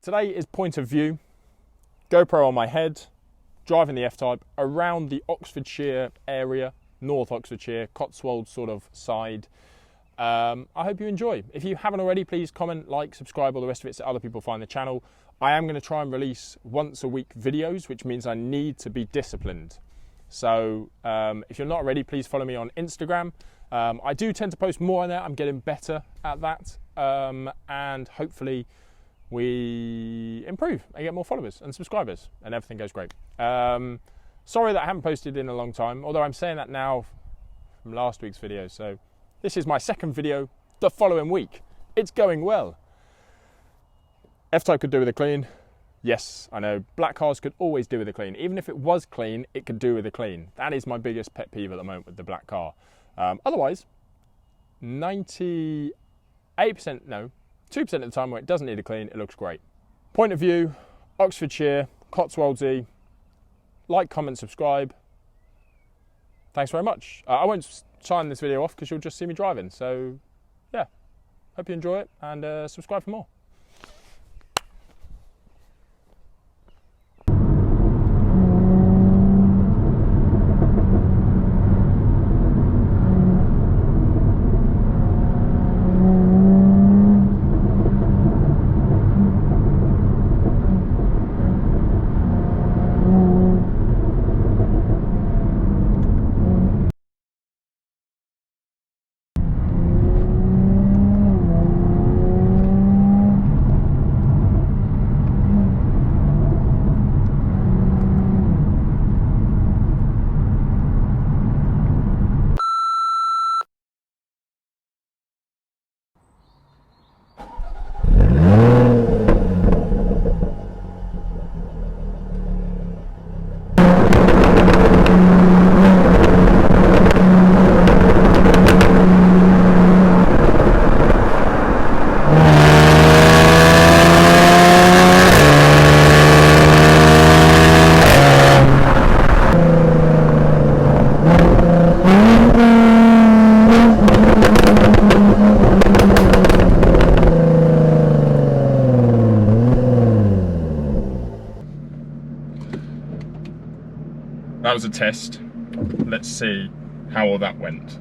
Today is point of view, GoPro on my head, driving the F-Type around the Oxfordshire area, North Oxfordshire, Cotswolds sort of side. I hope you enjoy. If you haven't already, please comment, like, subscribe, all the rest of it so other people find the channel. I am going to try and release once a week videos, which means I need to be disciplined. So if you're not already, please follow me on Instagram. I do tend to post more on there. I'm getting better at that. And hopefully we improve and get more followers and subscribers and everything goes great. Sorry that I haven't posted in a long time, although I'm saying that now from last week's video. So this is my second video the following week. It's going well. F-Type could do with a clean. Yes, I know. Black cars could always do with a clean. Even if it was clean, it could do with a clean. That is my biggest pet peeve at the moment with the black car. Otherwise, 98%, no, 2% of the time where it doesn't need a clean, it looks great. Point of view, Oxfordshire, Cotswoldsy. Like, comment, subscribe. Thanks very much. I won't sign this video off because you'll just see me driving. So, yeah, hope you enjoy it and subscribe for more. That was a test. Let's see how all that went.